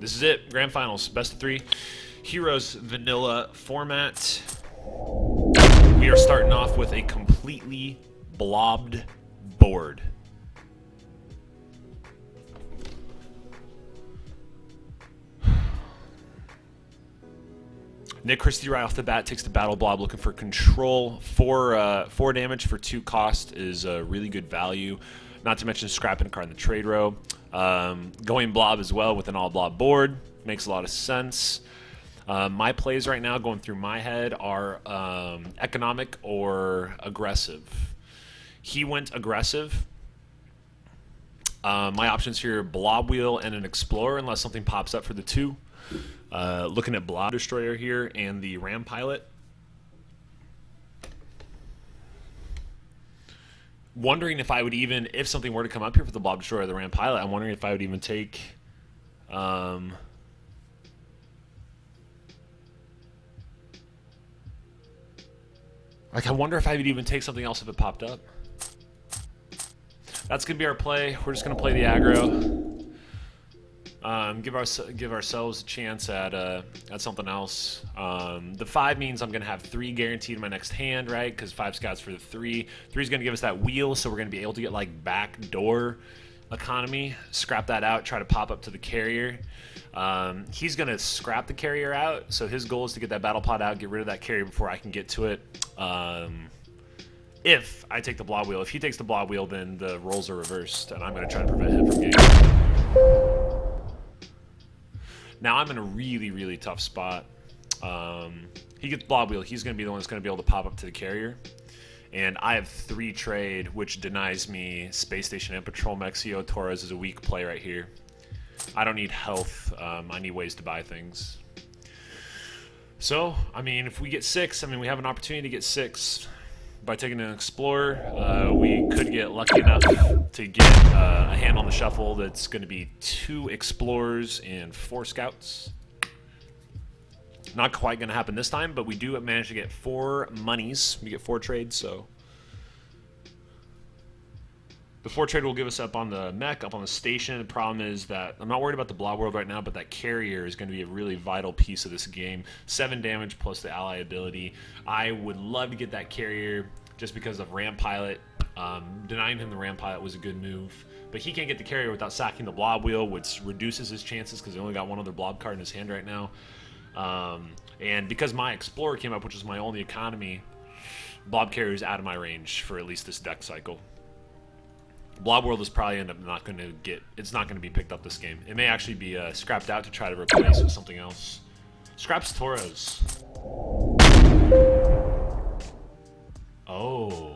This is it. Grand Finals, best of 3. Heroes vanilla format. We are starting off with a completely blobbed board. NickChristie right off the bat takes the battle blob, looking for control. 4 damage for 2 cost is a really good value. Not to mention scrapping a card in the trade row. Going blob as well with an all blob board makes a lot of sense. My plays right now going through my head are economic or aggressive. He went aggressive. My options here: blob wheel and an explorer, unless something pops up for the 2. Looking at blob destroyer here and the ram pilot. Wondering if I would even, if something were to come up here for the blob destroyer or the ram pilot, I'm wondering if I would even take like, I wonder if I would even take something else if it popped up. That's going to be our play. We're just going to play the aggro. Give ourselves a chance at something else. The 5 means I'm going to have 3 guaranteed in my next hand, right? Because 5 scouts for the 3. 3 is going to give us that wheel, so we're going to be able to get, like, backdoor economy. Scrap that out, try to pop up to the carrier. He's going to scrap the carrier out, so his goal is to get that battle pod out, get rid of that carrier before I can get to it. If I take the blob wheel. If he takes the blob wheel, then the roles are reversed, and I'm going to try to prevent him from getting. Now I'm in a really, really tough spot. He gets blob wheel. He's going to be the one that's going to be able to pop up to the carrier. And I have 3 trade, which denies me Space Station and Patrol Mexio. Torres is a weak play right here. I don't need health. I need ways to buy things. So, I mean, if we get 6, I mean, we have an opportunity to get 6 by taking an explorer. We could get lucky enough to get a hand on the shuffle that's going to be 2 explorers and 4 scouts. Not quite going to happen this time, but we do manage to get 4 monies. We get 4 trades, so the 4 trade will give us up on the mech, up on the station. The problem is that I'm not worried about the blob world right now, but that carrier is going to be a really vital piece of this game. 7 damage plus the ally ability. I would love to get that carrier just because of ram pilot. Denying him the ram pilot was a good move, but he can't get the carrier without sacking the blob wheel, which reduces his chances because he only got 1 other blob card in his hand right now. And because my explorer came up, which is my only economy, blob carrier is out of my range for at least this deck cycle. Blob World is probably not going to get. It's not going to be picked up this game. It may actually be scrapped out to try to replace with something else. Scraps Torres. Oh.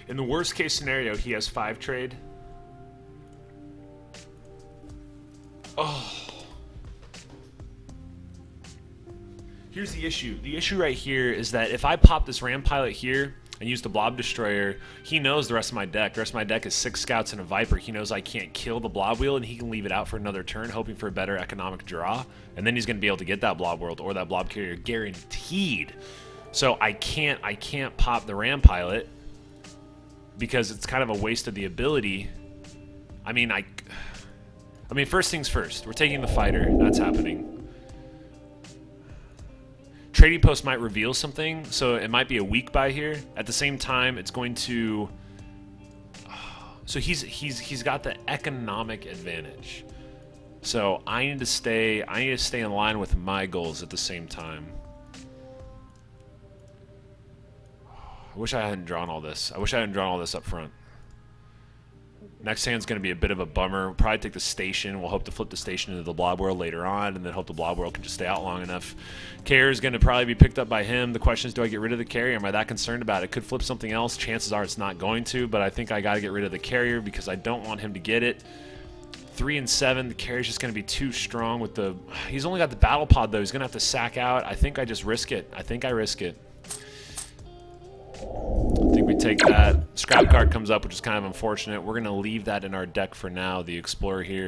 In the worst case scenario, he has 5 trade. Oh. Here's the issue. The issue right here is that if I pop this ram pilot here and use the blob destroyer, he knows the rest of my deck. The rest of my deck is 6 scouts and a viper. He knows I can't kill the blob wheel, and he can leave it out for another turn, hoping for a better economic draw. And then he's going to be able to get that blob world or that blob carrier guaranteed. So I can't pop the ram pilot, because it's kind of a waste of the ability. I mean, first things first. We're taking the fighter. That's happening. Trading post might reveal something, so it might be a weak buy here. At the same time, it's going to. So he's got the economic advantage. So I need to stay in line with my goals at the same time. I wish I hadn't drawn all this. I wish I hadn't drawn all this up front. Next hand's going to be a bit of a bummer. We'll probably take the station. We'll hope to flip the station into the blob world later on, and then hope the blob world can just stay out long enough. Carrier is going to probably be picked up by him. The question is, do I get rid of the carrier? Am I that concerned about it? Could flip something else. Chances are it's not going to, but I think I got to get rid of the carrier because I don't want him to get it. 3 and 7. The carrier's just going to be too strong with the... He's only got the battle pod, though. He's going to have to sack out. I think I just risk it. I think I risk it. I think we can take that. Scrap card comes up, which is kind of unfortunate. We're going to leave that in our deck for now, the Explorer here.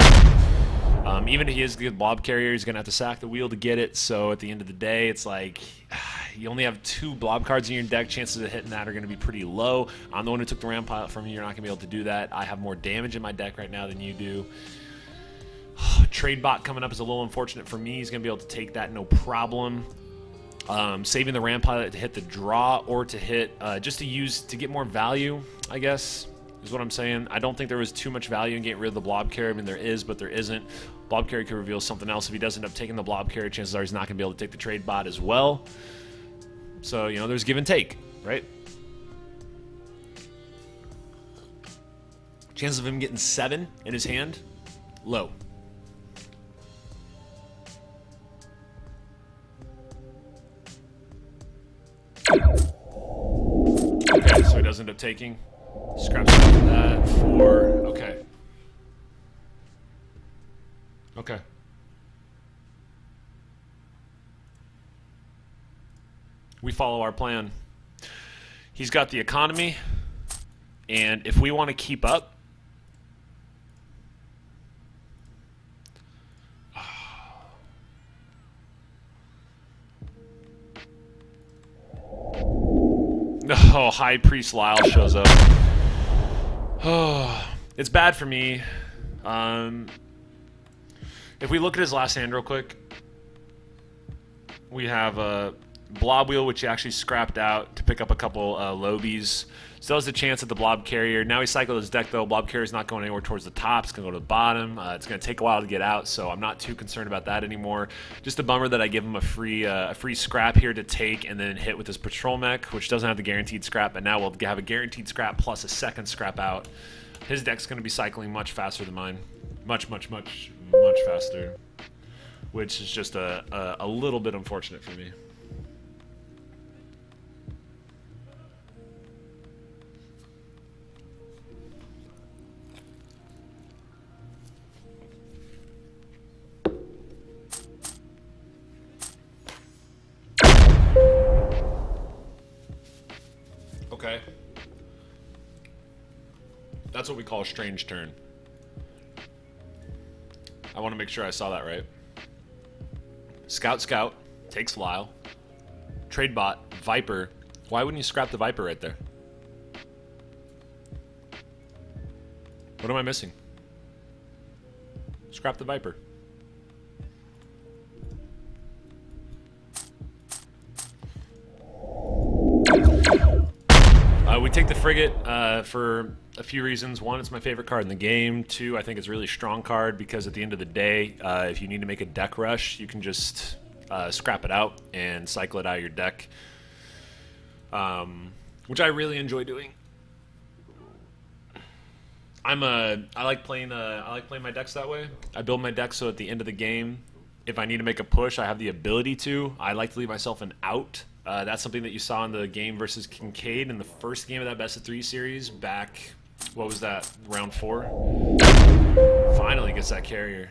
Even if he is a good blob carrier, he's going to have to sack the wheel to get it. So at the end of the day, it's like you only have 2 blob cards in your deck. Chances of hitting that are going to be pretty low. I'm the one who took the Ram Pilot from you. You're not going to be able to do that. I have more damage in my deck right now than you do. Trade bot coming up is a little unfortunate for me. He's going to be able to take that no problem. Saving the Ram Pilot to hit the draw or to hit just to get more value, I guess, is what I'm saying. I don't think there was too much value in getting rid of the blob carrier. I mean, there is, but there isn't. Blob carrier could reveal something else. If he does end up taking the blob carrier, chances are he's not going to be able to take the trade bot as well. So, you know, there's give and take, right? Chances of him getting 7 in his hand, low. Okay, so he does end up taking. Scraps after that. 4. Okay. Okay. We follow our plan. He's got the economy, and if we want to keep up, oh, High Priest Lyle shows up. Oh, it's bad for me. If we look at his last hand real quick, we have a blob wheel, which he actually scrapped out to pick up a couple lobies. Still has a chance at the blob carrier. Now he cycled his deck, though. Blob carrier's not going anywhere towards the top. It's going to go to the bottom. It's going to take a while to get out, so I'm not too concerned about that anymore. Just a bummer that I give him a free scrap here to take and then hit with his patrol mech, which doesn't have the guaranteed scrap, but now we'll have a guaranteed scrap plus a second scrap out. His deck's going to be cycling much faster than mine. Much faster. Which is just a little bit unfortunate for me. Okay. That's what we call a strange turn. I want to make sure I saw that right. Scout takes Lyle. Trade bot, Viper. Why wouldn't you scrap the Viper right there? What am I missing? Scrap the Viper. We take the Frigate for a few reasons. One, it's my favorite card in the game. 2, I think it's a really strong card because at the end of the day, if you need to make a deck rush, you can just scrap it out and cycle it out of your deck, which I really enjoy doing. I like playing my decks that way. I build my deck so at the end of the game, if I need to make a push, I have the ability to. I like to leave myself an out. That's something that you saw in the game versus Kincaid in the first game of that best of 3 series back, what was that, round 4? Finally gets that carrier.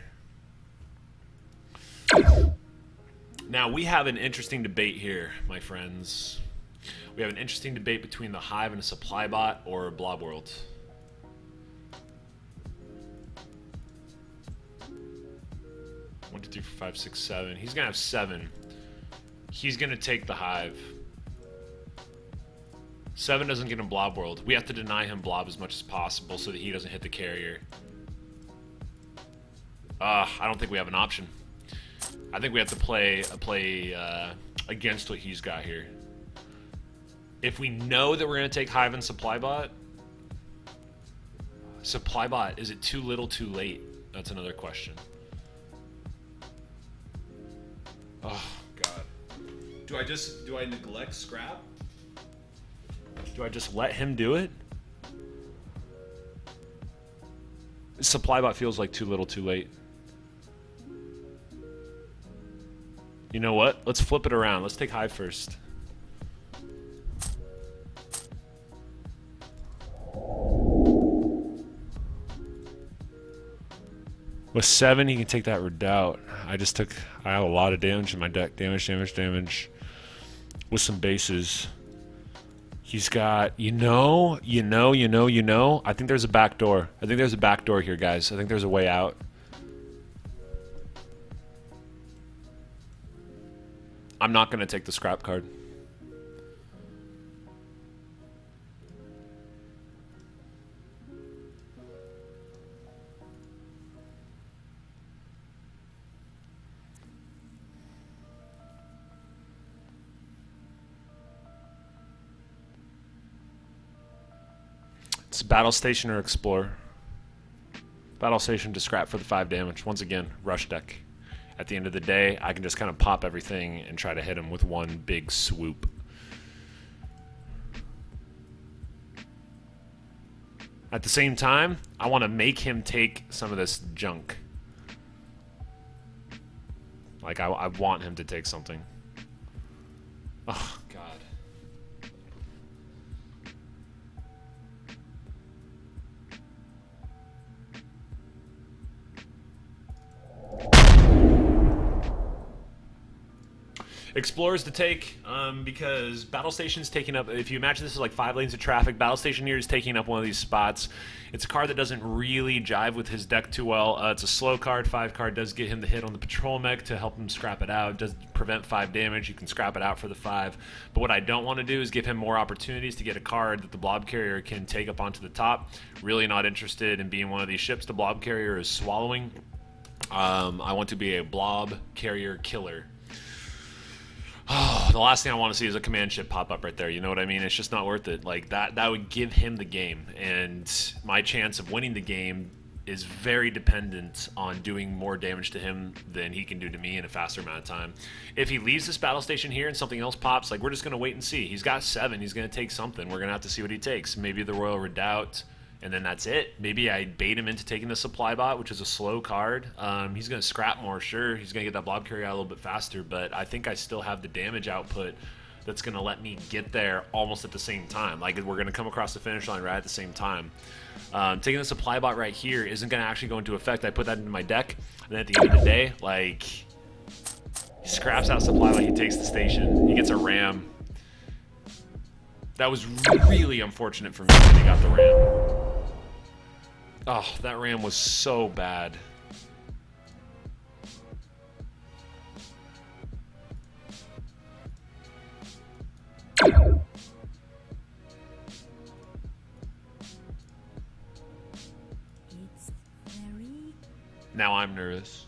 Now we have an interesting debate here, my friends. We have an interesting debate between the Hive and a supply bot or Blob World. One, 2, 3, 4, 5, 6, 7. He's gonna have 7. He's going to take the Hive. 7 doesn't get him Blob World. We have to deny him Blob as much as possible so that he doesn't hit the carrier. I don't think we have an option. I think we have to play against what he's got here. If we know that we're going to take Hive and Supply Bot, is it too little, too late? That's another question. Oh, God. Do I neglect scrap? Do I just let him do it? Supply bot feels like too little, too late. You know what? Let's flip it around. Let's take Hive first. With 7, he can take that Redoubt. I have a lot of damage in my deck. Damage. With some bases. He's got, I think there's a back door. I think there's a back door here, guys. I think there's a way out. I'm not going to take the scrap card. It's Battle Station or Explore. Battle Station to scrap for the 5 damage. Once again, rush deck. At the end of the day, I can just kind of pop everything and try to hit him with one big swoop. At the same time, I want to make him take some of this junk. Like, I want him to take something. Oh, God. Explorers to take, because Battle Station's taking up, if you imagine this is like 5 lanes of traffic, Battle Station here is taking up one of these spots. It's a card that doesn't really jive with his deck too well. It's a slow card. 5 card does get him the hit on the patrol mech to help him scrap it out. It does prevent 5 damage. You can scrap it out for the 5. But what I don't want to do is give him more opportunities to get a card that the blob carrier can take up onto the top. Really not interested in being one of these ships the blob carrier is swallowing. I want to be a blob carrier killer. Oh, the last thing I want to see is a command ship pop up right there. You know what I mean? It's just not worth it. Like, that would give him the game. And my chance of winning the game is very dependent on doing more damage to him than he can do to me in a faster amount of time. If he leaves this battle station here and something else pops, like, we're just going to wait and see. He's got 7. He's going to take something. We're going to have to see what he takes. Maybe the Royal Redoubt, and then that's it. Maybe I bait him into taking the supply bot, which is a slow card. He's going to scrap more, sure. He's going to get that blob carrier out a little bit faster, but I think I still have the damage output that's going to let me get there almost at the same time. Like, we're going to come across the finish line right at the same time. Taking the supply bot right here isn't going to actually go into effect. I put that into my deck, and then at the end of the day, like, he scraps out supply bot, he takes the station, he gets a ram. That was really unfortunate for me that he got the ram. Oh, that ram was so bad. Now I'm nervous.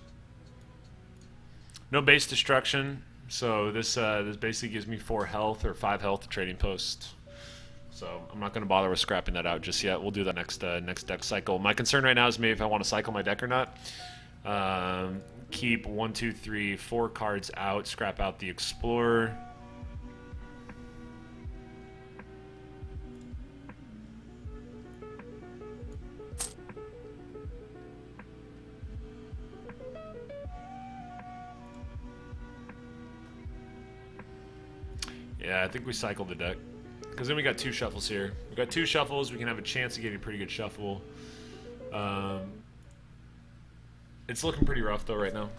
No base destruction, so this basically gives me 4 health or 5 health trading post. So I'm not going to bother with scrapping that out just yet. We'll do that next deck cycle. My concern right now is maybe if I want to cycle my deck or not. Keep 1, 2, 3, 4 cards out. Scrap out the Explorer. Yeah, I think we cycled the deck. Because then we got 2 shuffles here. We got 2 shuffles. We can have a chance of getting a pretty good shuffle. It's looking pretty rough though right now.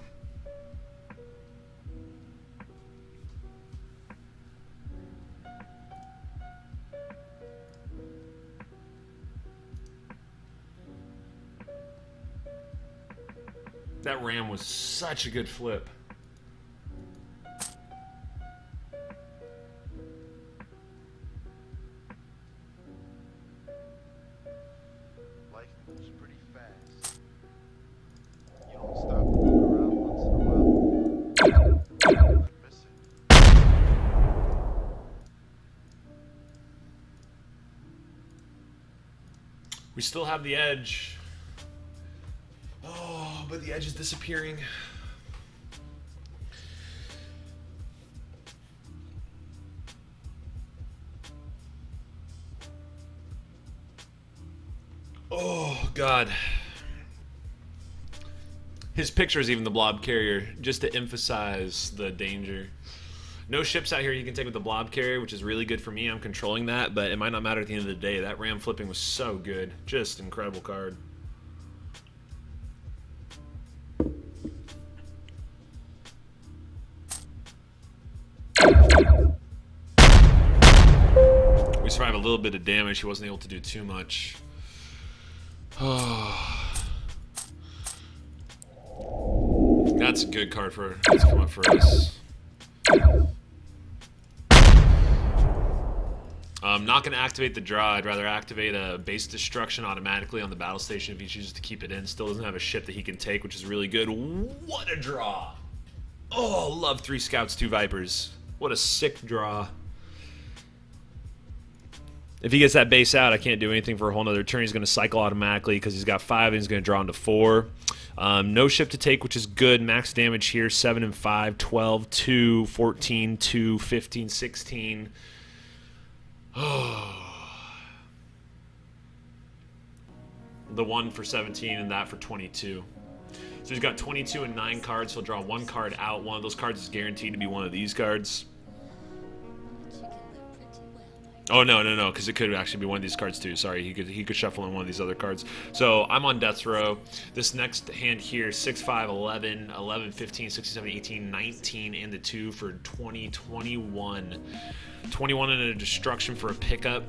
That ram was such a good flip. We still have the edge. Oh, but the edge is disappearing. Oh, God. His picture is even the blob carrier, just to emphasize the danger. No ships out here you can take with the blob carrier, which is really good for me. I'm controlling that, but it might not matter at the end of the day. That ram flipping was so good. Just incredible card. We survived a little bit of damage. He wasn't able to do too much. That's a good card for to come up for us. I'm not going to activate the draw. I'd rather activate a base destruction automatically on the battle station if he chooses to keep it in. Still doesn't have a ship that he can take, which is really good. What a draw! Oh, love 3 scouts, 2 vipers. What a sick draw. If he gets that base out, I can't do anything for a whole nother turn. He's going to cycle automatically because he's got 5 and he's going to draw into 4. No ship to take, which is good. Max damage here, 7 and 5, 12, 2, 14, 2, 15, 16. Oh. The 1 for 17 and that for 22. So he's got 22 and 9 cards. He'll draw 1 card out. One of those cards is guaranteed to be one of these cards. Oh, no, because it could actually be one of these cards too. Sorry, he could shuffle in one of these other cards. So I'm on death row. This next hand here, 6, 5, 11, 11, 15, 16, 17, 18, 19, and the 2 for 20, 21. 21 and a destruction for a pickup.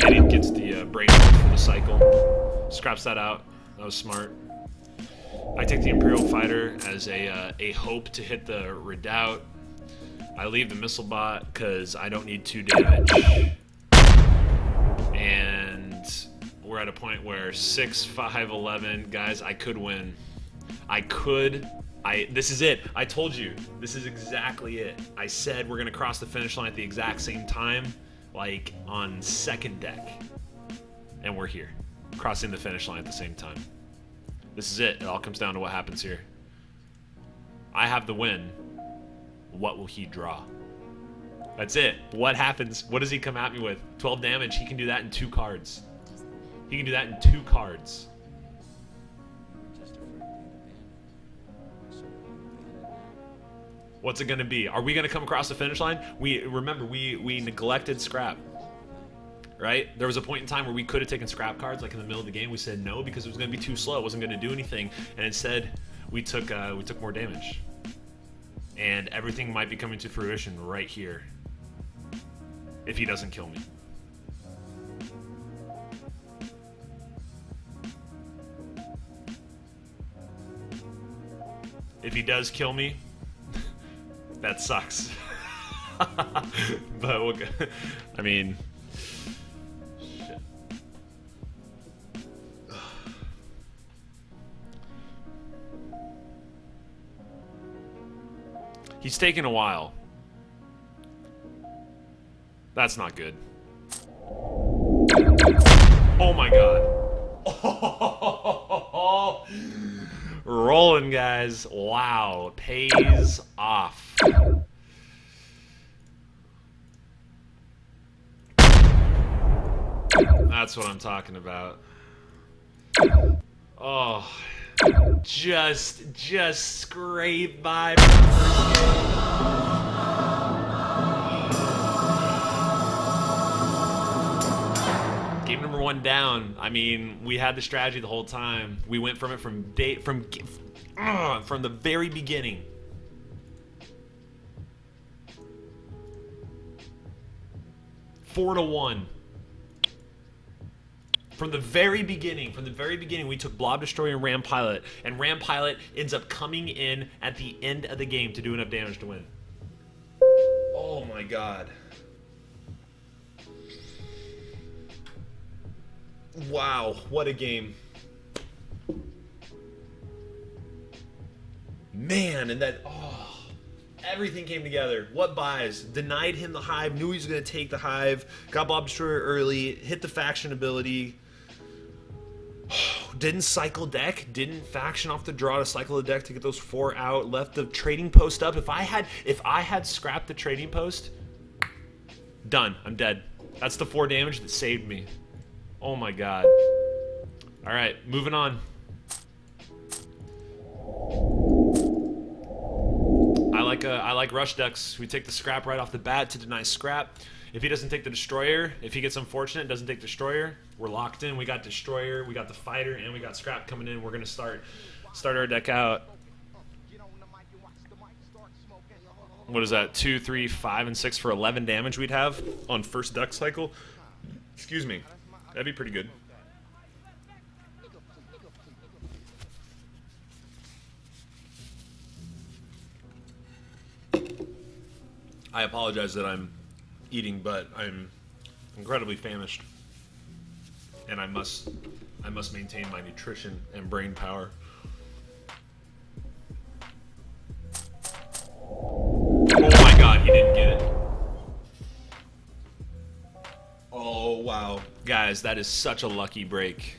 And he gets the brain for the cycle. Scraps that out. That was smart. I take the Imperial Fighter as a hope to hit the Redoubt. I leave the Missile Bot because I don't need 2 damage. And we're at a point where 6, 5, 11, guys, I could win. This is it. I told you. This is exactly it. I said we're going to cross the finish line at the exact same time, like on second deck. And we're here, crossing the finish line at the same time. This is it. It all comes down to what happens here. I have the win. What will he draw? That's it. What happens? What does he come at me with? 12 damage. He can do that in 2 cards. He can do that in 2 cards. What's it going to be? Are we going to come across the finish line? Remember, we neglected scrap. Right? There was a point in time where we could have taken scrap cards, like in the middle of the game. We said no because it was going to be too slow. It wasn't going to do anything. And instead, we took more damage. And everything might be coming to fruition right here if he doesn't kill me. If he does kill me, that sucks. But we'll go. I mean, shit. He's taking a while. That's not good. Oh my god. Oh, rolling, guys. Wow. Pays off. That's what I'm talking about. Oh, just scrape by. Game number 1 down. I mean, we had the strategy the whole time. We went from it from the very beginning. Four to 1. From the very beginning, we took Blob Destroyer and Ram Pilot, and Ram Pilot ends up coming in at the end of the game to do enough damage to win. Oh my god. Wow, what a game. Man, and that, everything came together. What buys? Denied him the hive, knew he was going to take the hive, got Blob Destroyer early, hit the faction ability. Didn't cycle deck, didn't faction off the draw to cycle the deck to get those 4 out, left the trading post up. If I had scrapped the trading post, done. I'm dead. That's the 4 damage that saved me. Oh my god. Alright, moving on. I like rush decks. We take the scrap right off the bat to deny scrap. If he doesn't take the destroyer, if he gets unfortunate, doesn't take destroyer, we're locked in. We got destroyer, we got the fighter, and we got scrap coming in. We're gonna start our deck out. What is that? 2, 3, 5, and 6 for 11 damage we'd have on first deck cycle. Excuse me. That'd be pretty good. I apologize that I'm eating, but I'm incredibly famished, and I must maintain my nutrition and brain power. Oh my God, he didn't get it. Oh wow, guys, that is such a lucky break.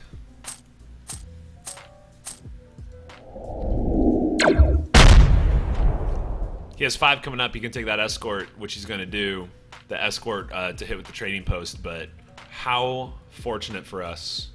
He has 5 coming up. He can take that escort, which he's going to do. The escort to hit with the trading post. But how fortunate for us.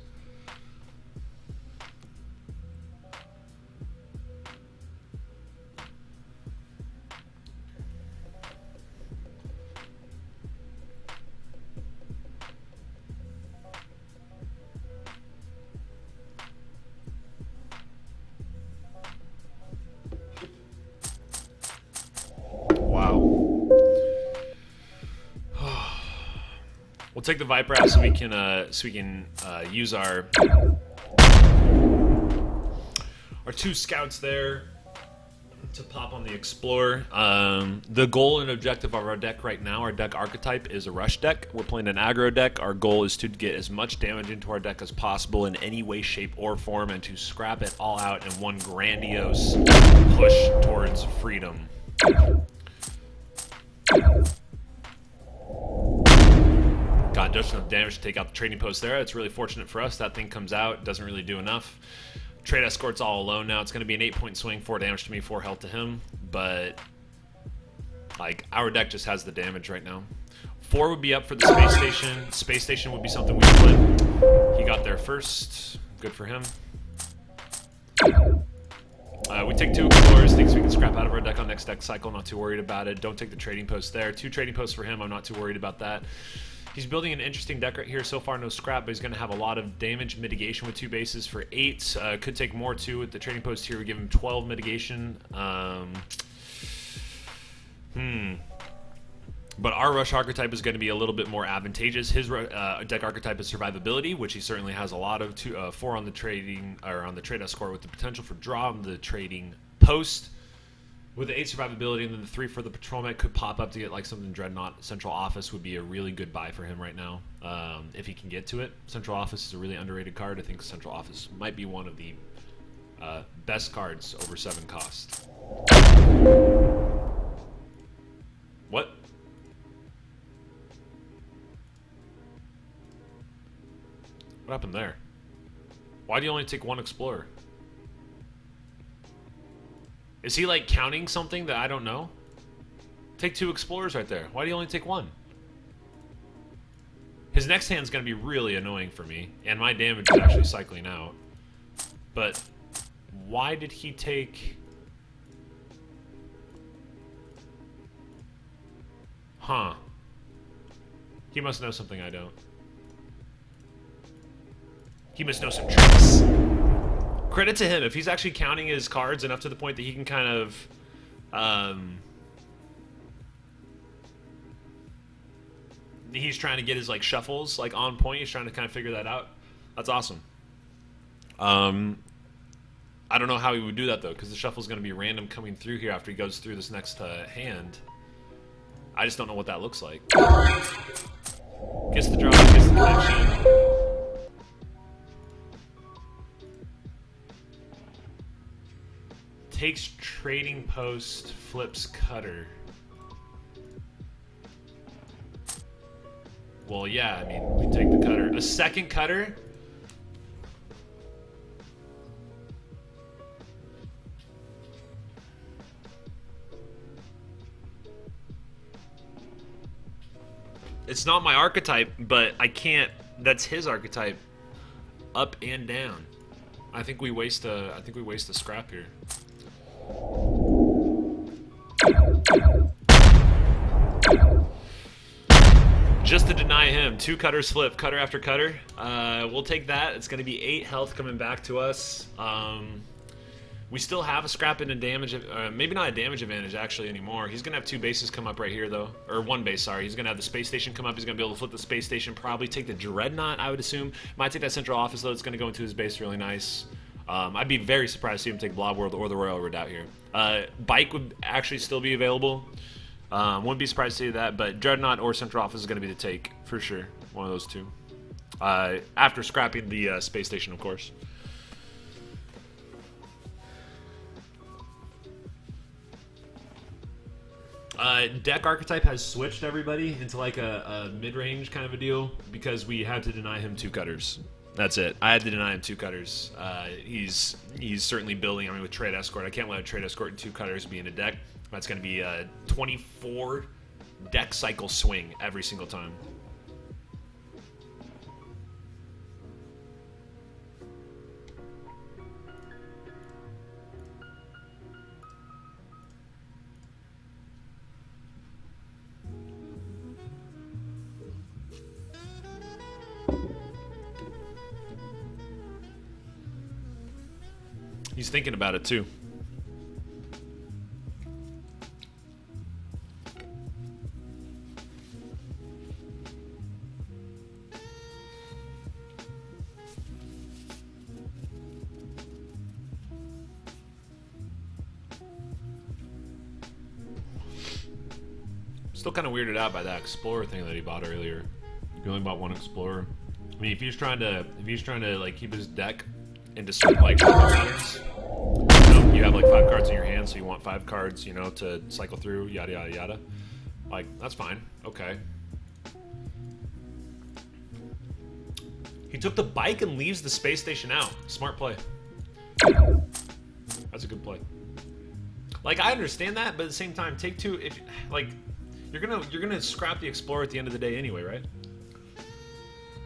We'll take the Viper out so we can use our 2 scouts there to pop on the Explorer. The goal and objective of our deck right now, our deck archetype, is a rush deck. We're playing an aggro deck. Our goal is to get as much damage into our deck as possible in any way, shape, or form, and to scrap it all out in one grandiose push towards freedom. Got just enough damage to take out the trading post there. It's really fortunate for us. That thing comes out, doesn't really do enough. Trade escort's all alone now. It's going to be an 8-point swing, 4 damage to me, 4 health to him. But like, our deck just has the damage right now. 4 would be up for the space station. Space station would be something we split. He got there first. Good for him. We take 2 explorers, things we can scrap out of our deck on next deck cycle. Not too worried about it. Don't take the trading post there. 2 trading posts for him. I'm not too worried about that. He's building an interesting deck right here. So far, no scrap, but he's going to have a lot of damage mitigation with 2 bases for 8. Could take more, too, with the trading post here. We give him 12 mitigation. But our rush archetype is going to be a little bit more advantageous. His deck archetype is survivability, which he certainly has a lot of. 4 on the trading, or on the trade escort, with the potential for draw on the trading post. With the 8 survivability and then the 3 for the patrolman could pop up to get like something Dreadnought. Central Office would be a really good buy for him right now, if he can get to it. Central Office is a really underrated card. I think Central Office might be one of the best cards over 7 cost. What? What happened there? Why do you only take 1 Explorer? Is he like counting something that I don't know? Take 2 Explorers right there. Why do you only take 1? His next hand's going to be really annoying for me, and my damage is actually cycling out. But why did he take... Huh. He must know something I don't. He must know some tricks. Credit to him. If he's actually counting his cards enough to the point that he can kind of... he's trying to get his like shuffles like on point. He's trying to kind of figure that out. That's awesome. I don't know how he would do that, though, because the shuffle's going to be random coming through here after he goes through this next hand. I just don't know what that looks like. Gets the draw, gets the connection. Takes trading post, flips cutter. Well, yeah, I mean, we take the cutter. A second cutter? It's not my archetype, but I can't. That's his archetype, up and down. I think we waste a scrap here. Just to deny him, 2 cutters flip, cutter after cutter. We'll take that. It's going to be 8 health coming back to us. We still have a scrap and a damage, maybe not a damage advantage actually anymore. He's going to have 2 bases come up right here though. Or 1 base, sorry. He's going to have the space station come up. He's going to be able to flip the space station, probably take the dreadnought, I would assume. Might take that central office though. It's going to go into his base really nice. I'd be very surprised to see him take Blob World or the Royal Redoubt here. Bike would actually still be available. Wouldn't be surprised to see that, but dreadnought or central office is going to be the take for sure. One of those two. After scrapping the space station, of course. Deck archetype has switched everybody into like a mid-range kind of a deal because we had to deny him 2 cutters. That's it. I had to deny him 2 cutters. He's certainly building. I mean, with trade escort, I can't let a trade escort and 2 cutters be in a deck. That's going to be a 24 deck cycle swing every single time. He's thinking about it too. Still kind of weirded out by that Explorer thing that he bought earlier. He only bought 1 Explorer. I mean, if he's trying to like keep his deck into certain like patterns, you have like 5 cards in your hand, so you want 5 cards, you know, to cycle through, yada yada yada. Like, that's fine. Okay. He took the bike and leaves the space station out. Smart play. That's a good play. Like, I understand that, but at the same time, take 2. If like, you're gonna scrap the Explorer at the end of the day anyway, right?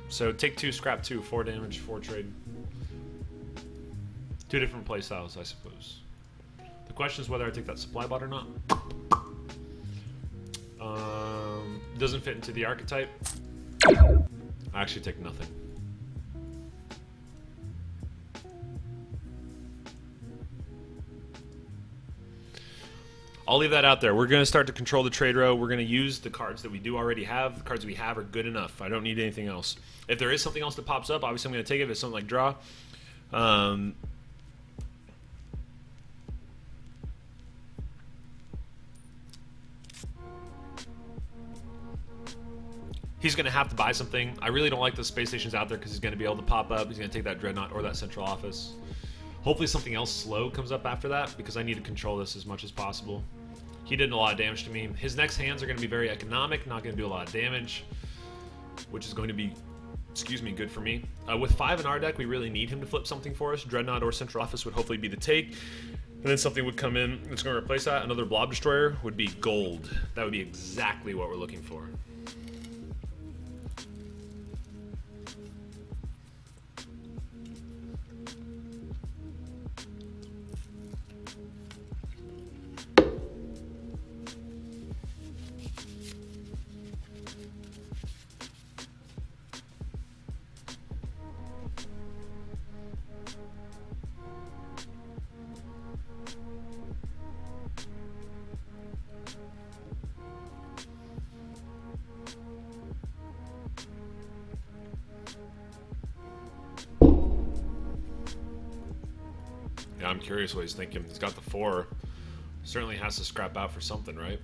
So take 2, scrap 2, 4 damage, 4 trade. 2 different play styles, I suppose. The question is whether I take that supply bot or not. Doesn't fit into the archetype. I actually take nothing. I'll leave that out there. We're going to start to control the trade row. We're going to use the cards that we do already have. The cards we have are good enough. I don't need anything else. If there is something else that pops up, obviously I'm going to take it. If it's something like draw. He's going to have to buy something. I really don't like the space stations out there because he's going to be able to pop up. He's going to take that dreadnought or that central office. Hopefully something else slow comes up after that because I need to control this as much as possible. He did a lot of damage to me. His next hands are going to be very economic, not going to do a lot of damage, which is going to be, excuse me, good for me. With 5 in our deck, we really need him to flip something for us. Dreadnought or Central Office would hopefully be the take. And then something would come in that's going to replace that. Another Blob Destroyer would be gold. That would be exactly what we're looking for. Yeah, I'm curious what he's thinking. He's got the 4. Certainly has to scrap out for something, right?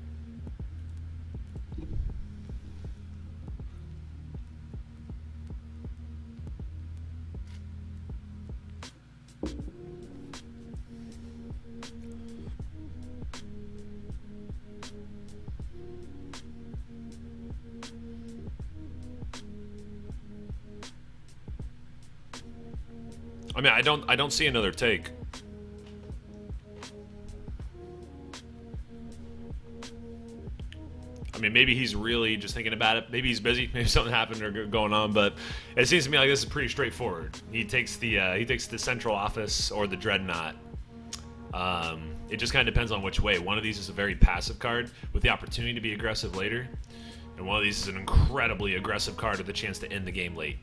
I mean, I don't see another take. I mean, maybe he's really just thinking about it. Maybe he's busy. Maybe something happened or going on. But it seems to me like this is pretty straightforward. He takes the central office or the dreadnought. It just kind of depends on which way. One of these is a very passive card with the opportunity to be aggressive later, and one of these is an incredibly aggressive card with the chance to end the game late.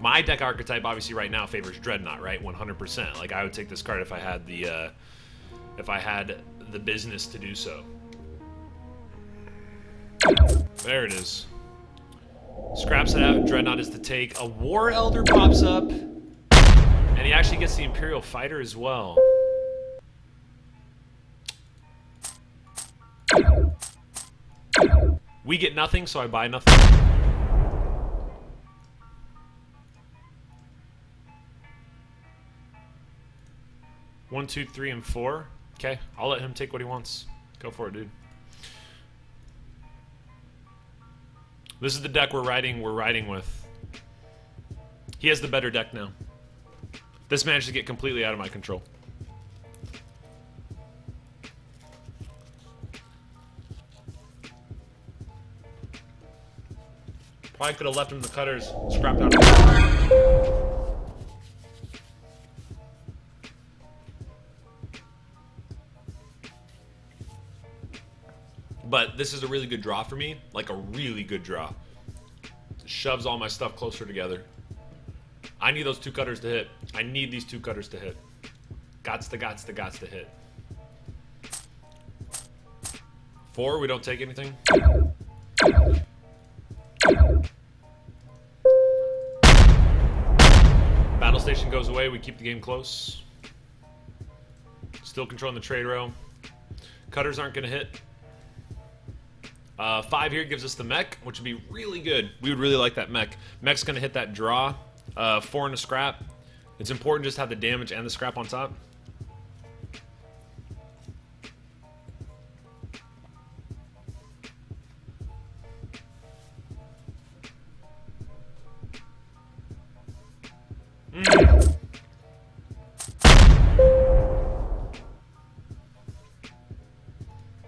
My deck archetype, obviously, right now favors Dreadnought, right? 100%. Like, I would take this card if I had the business to do so. There it is. Scraps it out. Dreadnought is to take. A War Elder pops up, and he actually gets the Imperial Fighter as well. We get nothing, so I buy nothing. One, two, three, and 4. Okay, I'll let him take what he wants. Go for it, dude. This is the deck we're riding with. He has the better deck now. This managed to get completely out of my control. Probably could have left him the cutters, scrapped out. But this is a really good draw for me, like a really good draw. Shoves all my stuff closer together. I need those 2 cutters to hit. I need these 2 cutters to hit. Gots to hit. 4, we don't take anything. Battle station goes away, we keep the game close. Still controlling the trade row. Cutters aren't going to hit. 5 here gives us the mech, which would be really good. We would really like that mech. Mech's going to hit that draw. 4 in a scrap. It's important just to have the damage and the scrap on top.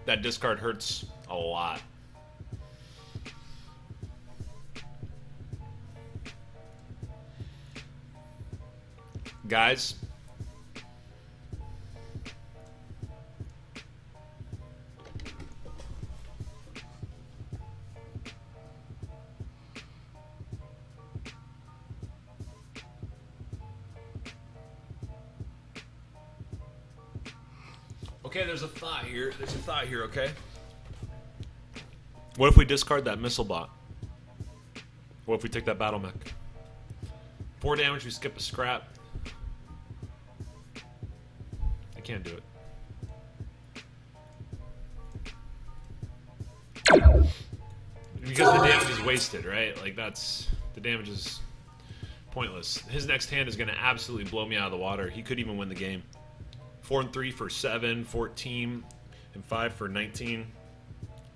That discard hurts a lot. Guys, okay, there's a thought here. Okay? What if we discard that missile bot? What if we take that battle mech? 4 damage, we skip a scrap. I can't do it. Because the damage is wasted, right? Like, the damage is pointless. His next hand is going to absolutely blow me out of the water. He could even win the game. 4 and 3 for 7, 14, and 5 for 19,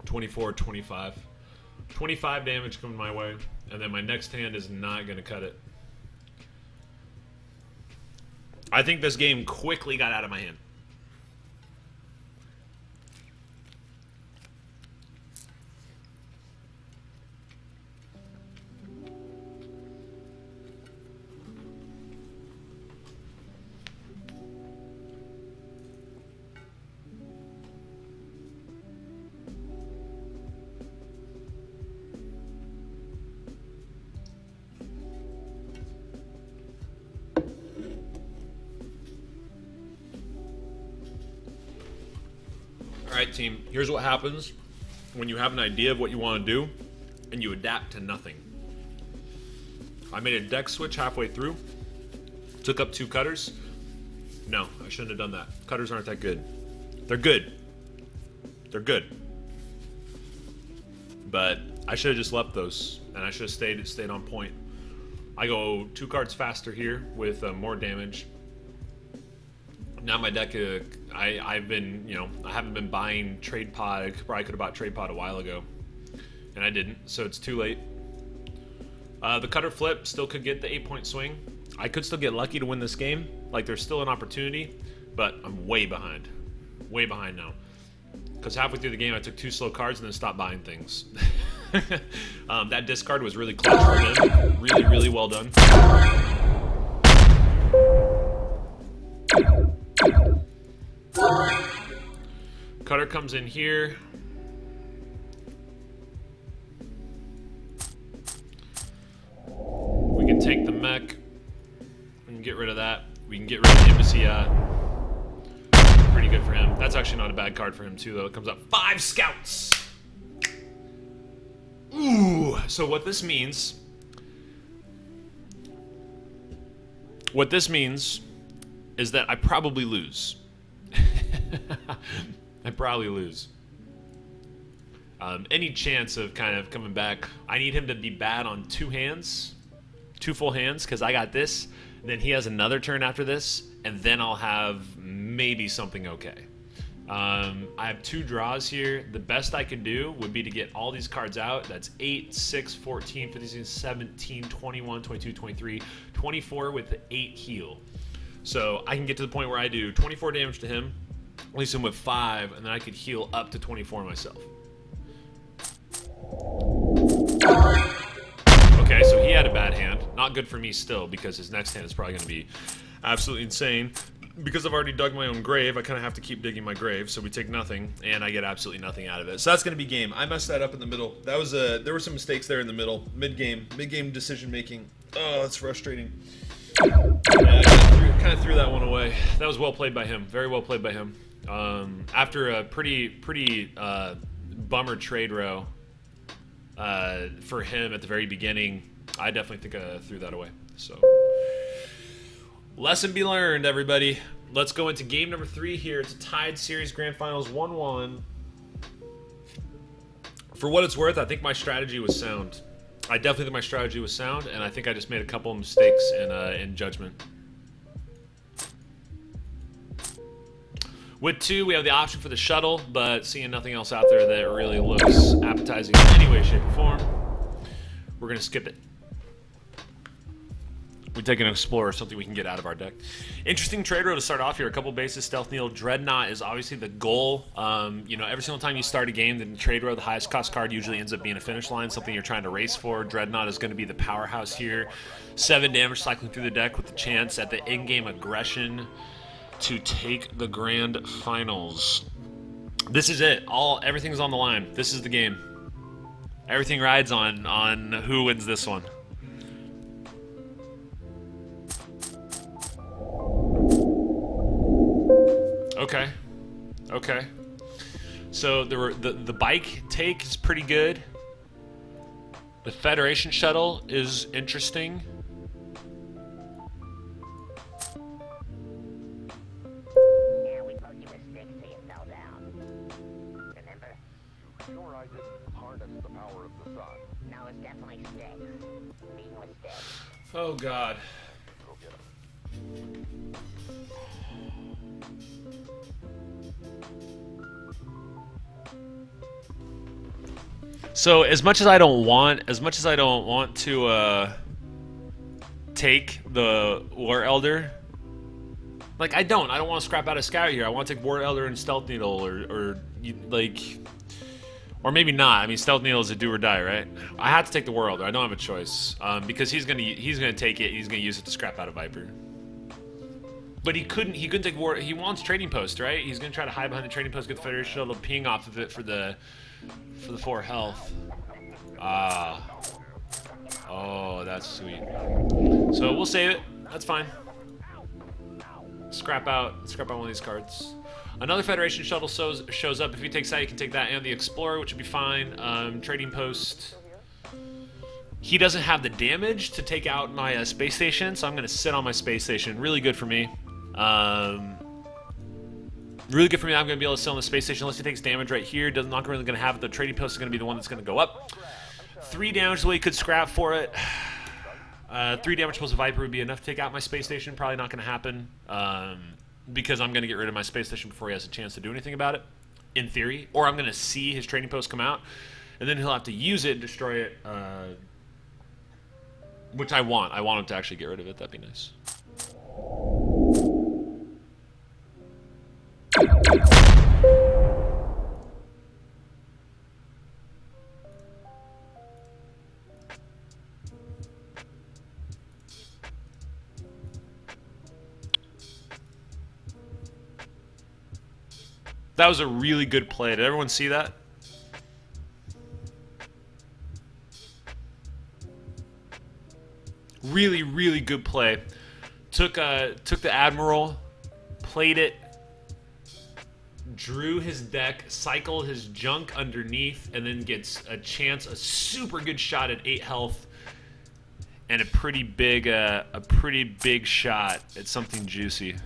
24, 25. 25 damage coming my way, and then my next hand is not going to cut it. I think this game quickly got out of my hand. Alright, team, here's what happens when you have an idea of what you want to do and you adapt to nothing. I made a deck switch halfway through, took up 2 cutters. No, I shouldn't have done that. Cutters aren't that good. They're good. They're good. But I should have just left those, and I should have stayed on point. I go 2 cards faster here with more damage. Now my deck, I've been, I haven't been buying Trade Pod. I probably could have bought Trade Pod a while ago, and I didn't, so it's too late. The cutter flip still could get the 8-point swing. I could still get lucky to win this game. Like, there's still an opportunity, but I'm way behind. Way behind now. Because halfway through the game, I took 2 slow cards and then stopped buying things. That discard was really clutch for him. Really, really well done. Cutter comes in here. We can take the mech. We can get rid of that. We can get rid of the embassy. Pretty good for him. That's actually not a bad card for him too, though. It comes up 5 scouts. Ooh. So what this means is that I probably lose. I probably lose. Any chance of kind of coming back, I need him to be bad on 2 hands, 2 full hands, because I got this. Then he has another turn after this, and then I'll have maybe something okay. I have 2 draws here. The best I could do would be to get all these cards out. That's 8, 6, 14, 15, 17, 21, 22, 23, 24 with 8 heal. So I can get to the point where I do 24 damage to him, release him with 5, and then I could heal up to 24 myself. Okay, so he had a bad hand. Not good for me still, because his next hand is probably going to be absolutely insane. Because I've already dug my own grave, I kind of have to keep digging my grave, so we take nothing, and I get absolutely nothing out of it. So that's going to be game. I messed that up in the middle. That was there were some mistakes there in the middle. Mid-game decision making. Oh, that's frustrating. Yeah, I kind of threw that one away. That was well played by him. Very well played by him. After a pretty bummer trade row for him at the very beginning, I definitely think I threw that away. So, lesson be learned, everybody. Let's go into game number 3 here. It's a tied series, grand finals, 1-1. For what it's worth, I think my strategy was sound. I definitely think my strategy was sound, and I think I just made a couple of mistakes in judgment. With 2, we have the option for the shuttle, but seeing nothing else out there that really looks appetizing in any way, shape, or form, we're going to skip it. We take an explorer, something we can get out of our deck. Interesting trade row to start off here. A couple bases. Stealth Needle. Dreadnought is obviously the goal. You know, every single time you start a game, the trade row, the highest cost card usually ends up being a finish line, something you're trying to race for. Dreadnought is going to be the powerhouse here. 7 damage cycling through the deck with the chance at the in-game aggression to take the grand finals. This is it. Everything's on the line. This is the game. Everything rides on who wins this one. Okay. So the bike take is pretty good. The Federation shuttle is interesting. Yeah, we poked you with sticks till you fell down. Remember? Sure I didn't harness the power of the sun. No, it's definitely sticks. Beaten with sticks. Oh God. Go get 'em. So as much as I don't want to take the War Elder, like I don't want to scrap out a scout here. I want to take War Elder and Stealth Needle, or maybe not. I mean, Stealth Needle is a do or die, right? I have to take the War Elder. I don't have a choice because he's gonna take it. He's gonna use it to scrap out a Viper. But he couldn't take War. He wants Trading Post, right? He's gonna try to hide behind the Trading Post, get the Federation shuttle, ping off of it for the 4 health. Oh, that's sweet. So we'll save it. That's fine. Scrap out one of these cards. Another Federation shuttle shows up. If he takes that, you can take that and the Explorer, which would be fine. Trading Post. He doesn't have the damage to take out my space station, so I'm going to sit on my space station. Really good for me. Really good for me. I'm going to be able to sit on the space station unless he takes damage right here. Not really going to have it. The Trading Post is going to be the one that's going to go up. 3 damage, the way he could scrap for it. 3 damage plus a Viper would be enough to take out my space station. Probably not going to happen because I'm going to get rid of my space station before he has a chance to do anything about it, in theory. Or I'm going to see his Trading Post come out, and then he'll have to use it and destroy it, which I want. I want him to actually get rid of it. That'd be nice. That was a really good play. Did everyone see that? really, really good play. Took the Admiral, played it, drew his deck, cycled his junk underneath, and then gets a super good shot at 8 health, and a pretty big shot at something juicy.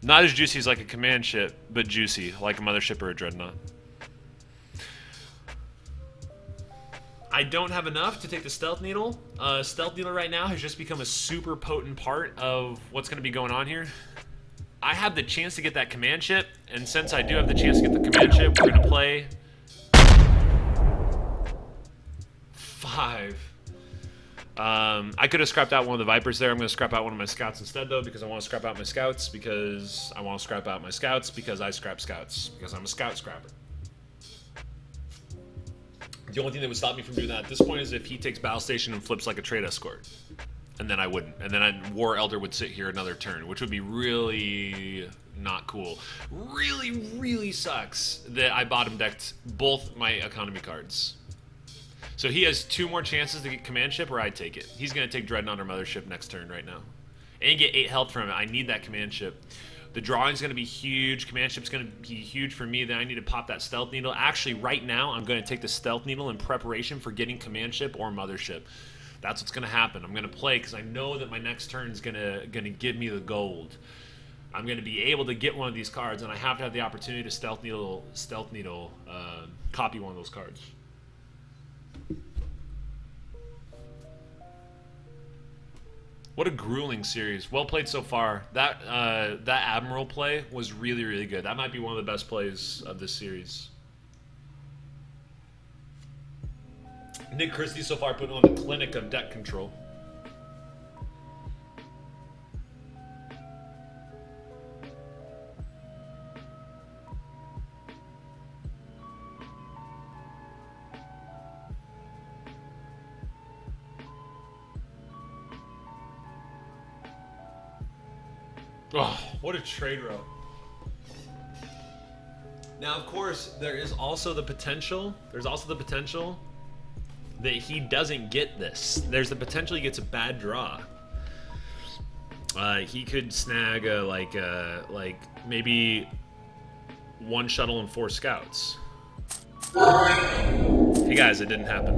Not as juicy as like a command ship, but juicy, like a mothership or a dreadnought. I don't have enough to take the Stealth Needle. Stealth Needle right now has just become a super potent part of what's going to be going on here. I have the chance to get that command ship, and since I do have the chance to get the command ship, we're going to play 5. I could have scrapped out one of the Vipers there. I'm going to scrap out one of my scouts instead, though, because I want to scrap out my scouts, because I scrap scouts, because I'm a scout scrapper. The only thing that would stop me from doing that at this point is if he takes Battle Station and flips like a trade escort. And then I wouldn't. And then War Elder would sit here another turn, which would be really not cool. Really, really sucks that I bottom decked both my economy cards. So he has 2 more chances to get command ship, or I take it. He's going to take Dreadnought or Mothership next turn right now. And get 8 health from it. I need that command ship. The drawing's going to be huge. Command ship's going to be huge for me. Then I need to pop that Stealth Needle. Actually, right now, I'm going to take the Stealth Needle in preparation for getting command ship or Mothership. That's what's going to happen. I'm going to play because I know that my next turn is going to give me the gold. I'm going to be able to get one of these cards, and I have to have the opportunity to Stealth Needle, copy one of those cards. What a grueling series. Well played so far. That Admiral play was really, really good. That might be one of the best plays of this series. NickChristie so far putting on the clinic of deck control. Oh, what a trade route. Now, of course, there is also the potential. That he doesn't get this. There's the potential he gets a bad draw. He could snag like maybe 1 shuttle and 4 scouts. Hey guys, it didn't happen.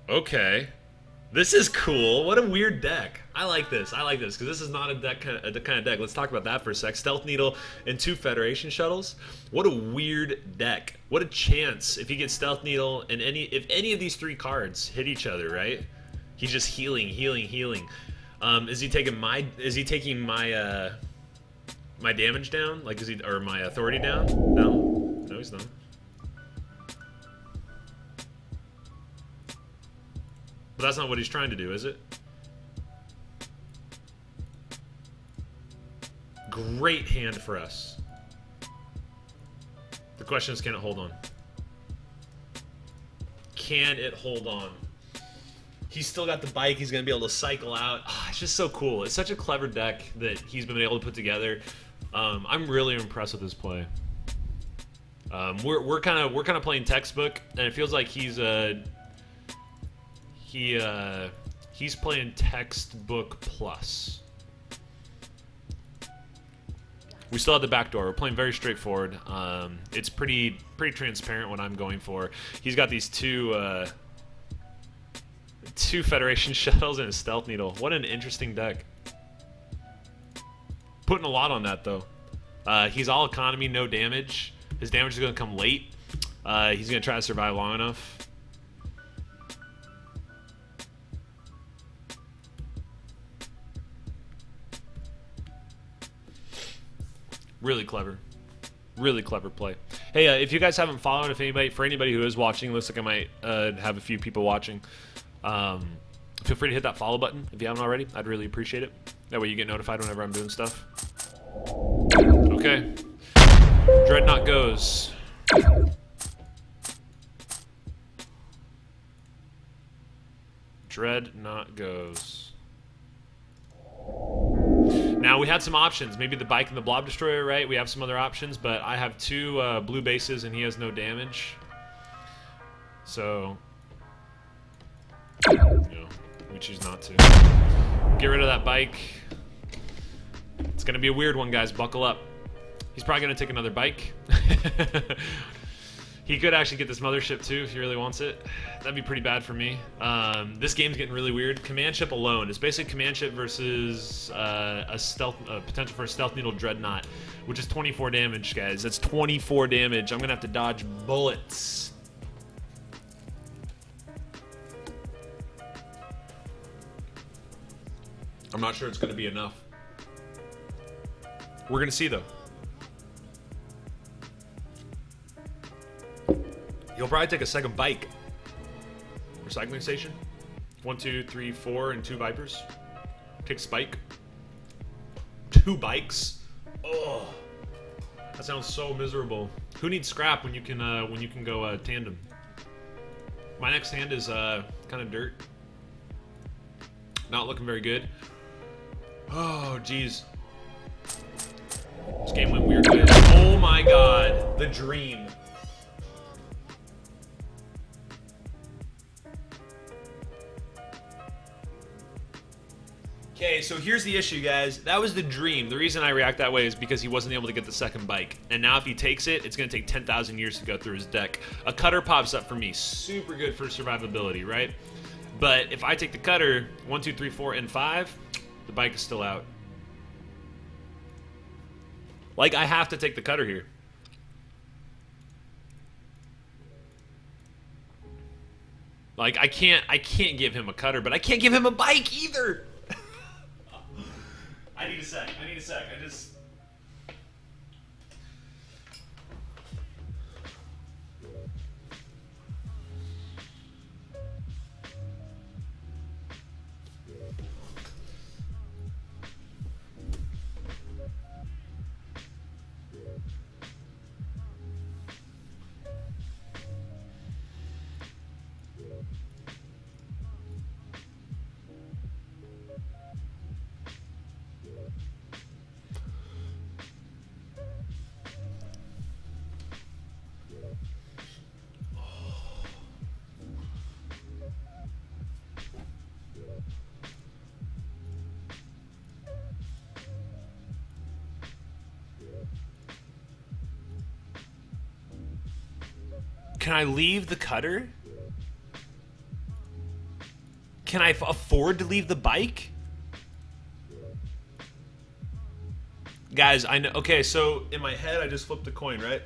Okay. This is cool. What a weird deck. I like this because this is not the kind of deck. Let's talk about that for a sec. Stealth Needle and 2 Federation shuttles. What a weird deck. What a chance if he gets Stealth Needle and if any of these 3 cards hit each other, right? He's just healing. Is he taking my my damage down? Like or my authority down? No, he's not. But that's not what he's trying to do, is it? Great hand for us. The question is, can it hold on? Can it hold on? He's still got the bike. He's going to be able to cycle out. Oh, it's just so cool. It's such a clever deck that he's been able to put together. I'm really impressed with this play. We're kind of playing textbook, and it feels like he's playing textbook plus. We still have the back door. We're playing very straightforward. It's pretty transparent what I'm going for. He's got these two Federation shuttles and a Stealth Needle. What an interesting deck. Putting a lot on that though. He's all economy, no damage. His damage is going to come late. He's going to try to survive long enough. Really clever play. Hey, if you guys haven't followed, for anybody who is watching, looks like I might have a few people watching. Feel free to hit that follow button if you haven't already. I'd really appreciate it. That way you get notified whenever I'm doing stuff. Okay. Dreadnought goes. Dreadnought goes. Now, we had some options. Maybe the bike and the blob destroyer, right? We have some other options, but I have 2 blue bases and he has no damage. So, we choose not to. Get rid of that bike. It's going to be a weird one, guys. Buckle up. He's probably going to take another bike. He could actually get this mothership too if he really wants it. That'd be pretty bad for me. This game's getting really weird. Command ship alone. It's basically command ship versus a potential for a stealth needle dreadnought, which is 24 damage, guys. That's 24 damage. I'm gonna have to dodge bullets. I'm not sure it's gonna be enough. We're gonna see though. He'll probably take a second bike. Recycling station. 1, 2, 3, 4, and 2 Vipers. Take Spike. 2 bikes. Oh, that sounds so miserable. Who needs scrap when you can go tandem? My next hand is kind of dirt. Not looking very good. Oh, jeez. This game went weird. Oh my god, the dream. Okay, so here's the issue, guys. That was the dream. The reason I react that way is because he wasn't able to get the second bike. And now if he takes it, it's going to take 10,000 years to go through his deck. A cutter pops up for me. Super good for survivability, right? But if I take the cutter, 1, 2, 3, 4, and 5, the bike is still out. Like, I have to take the cutter here. Like, I can't give him a cutter, but I can't give him a bike either. I need a sec. I just... Can I leave the cutter? Can I afford to leave the bike? Guys, I know. Okay, so in my head, I just flipped a coin, right?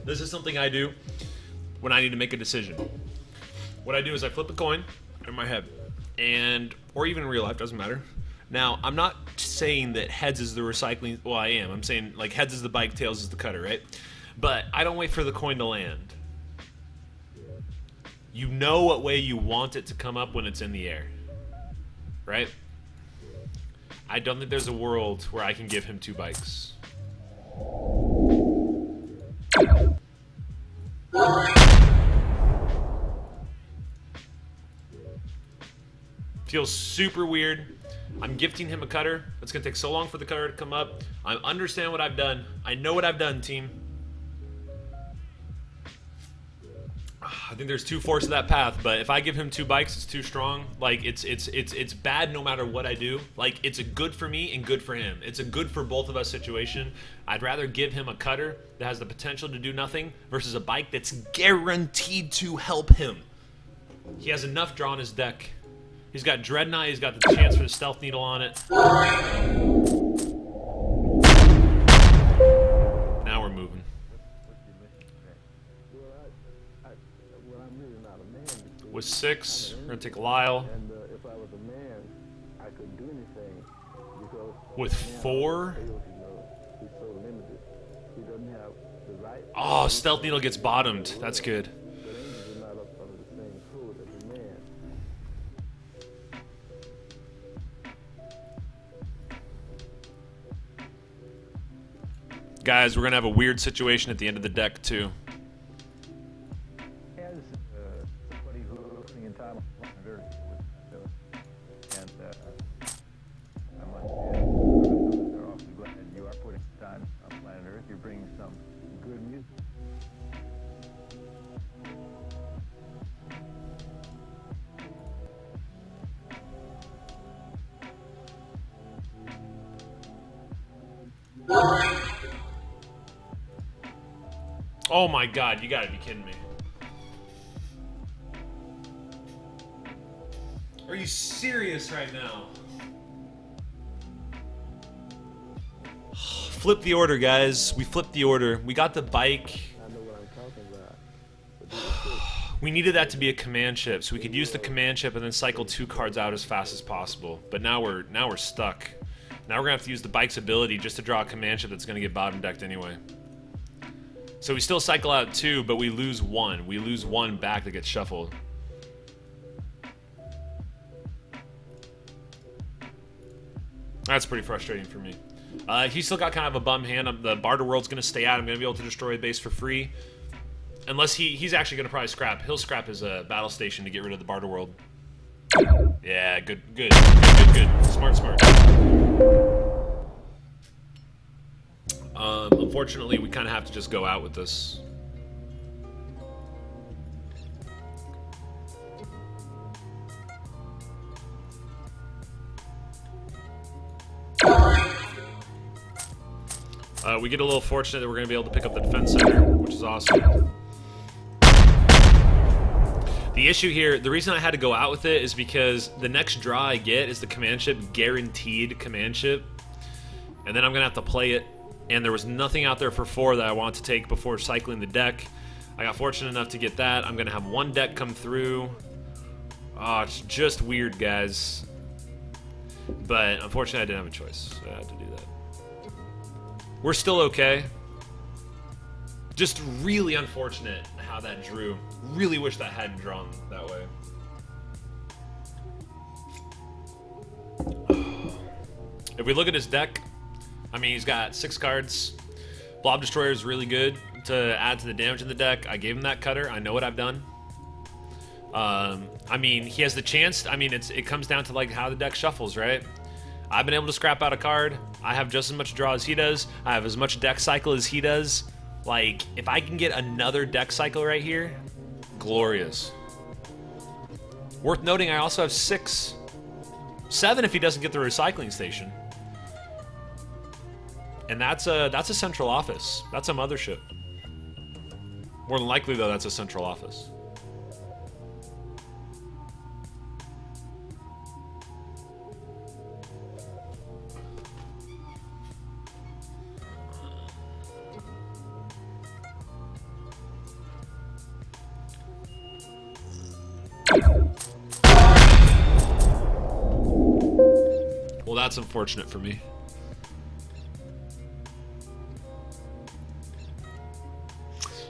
This is something I do when I need to make a decision. What I do is I flip a coin in my head, or even in real life, doesn't matter. Now, I'm not saying that heads is the recycling. Well, I am. I'm saying like heads is the bike, tails is the cutter, right? But I don't wait for the coin to land. You know what way you want it to come up when it's in the air, right? I don't think there's a world where I can give him 2 bikes. Feels super weird. I'm gifting him a cutter. It's gonna take so long for the cutter to come up. I understand what I've done. I know what I've done, team. I think there's 2 forks to that path, but if I give him 2 bikes, it's too strong. Like it's bad no matter what I do. Like it's a good for me and good for him. It's a good for both of us situation. I'd rather give him a cutter that has the potential to do nothing versus a bike that's guaranteed to help him. He has enough draw on his deck. He's got Dreadnought, he's got the chance for the Stealth Needle on it. Now we're moving. With 6, we're gonna take Lyle. And if I was a man, I couldn't do anything because With 4, he's so limited. He doesn't have the right. oh, Stealth Needle gets bottomed. That's good. But angels are not up under the same code as a man. Guys, we're gonna have a weird situation at the end of the deck too. As somebody who's listening in time, I'm very good with and I must Oh my god, you gotta be kidding me. Are you serious right now? Flip the order, guys. We flipped the order. We got the bike. I know what I'm talking about. We needed that to be a command chip, so we could use the command chip and then cycle 2 cards out as fast as possible. But now we're stuck. Now we're gonna have to use the bike's ability just to draw a command chip that's gonna get bottom decked anyway. So we still cycle out 2, but we lose 1. We lose 1 back that gets shuffled. That's pretty frustrating for me. He's still got kind of a bum hand. The Barter World's going to stay out. I'm going to be able to destroy a base for free. Unless he's actually going to probably scrap. He'll scrap his battle station to get rid of the Barter World. Yeah, good. Smart. Unfortunately, we kind of have to just go out with this. We get a little fortunate that we're going to be able to pick up the defense center, which is awesome. The issue here, the reason I had to go out with it is because the next draw I get is the command chip, guaranteed command chip. And then I'm going to have to play it. And there was nothing out there for 4 that I wanted to take before cycling the deck. I got fortunate enough to get that. I'm going to have 1 deck come through. Oh, it's just weird, guys. But unfortunately, I didn't have a choice. So I had to do that. We're still okay. Just really unfortunate how that drew. Really wish that hadn't drawn that way. If we look at his deck, I mean, he's got 6 cards. Blob Destroyer is really good to add to the damage in the deck. I gave him that cutter. I know what I've done. I mean, he has the chance. I mean, it comes down to like how the deck shuffles, right? I've been able to scrap out a card. I have just as much draw as he does. I have as much deck cycle as he does. Like, if I can get another deck cycle right here, glorious. Worth noting, I also have 6. 7 if he doesn't get the recycling station. And that's a central office. That's a mothership. More than likely, though, that's a central office. Well, that's unfortunate for me.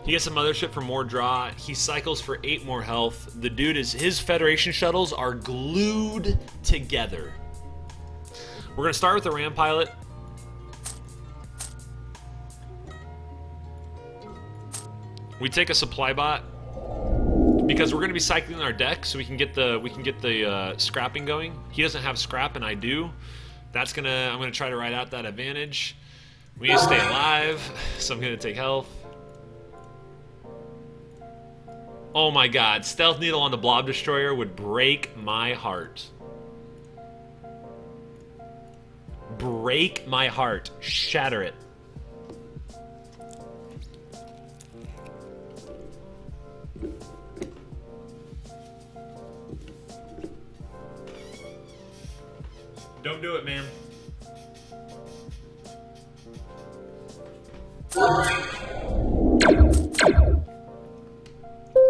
He gets a mothership for more draw. He cycles for 8 more health. The dude his Federation shuttles are glued together. We're gonna start with the Ram Pilot. We take a supply bot because we're gonna be cycling our deck, so we can get the scrapping going. He doesn't have scrap, and I do. I'm gonna try to ride out that advantage. We need to stay alive, so I'm gonna take health. Oh my god, Stealth Needle on the Blob Destroyer would break my heart. Break my heart. Shatter it. Don't do it, man.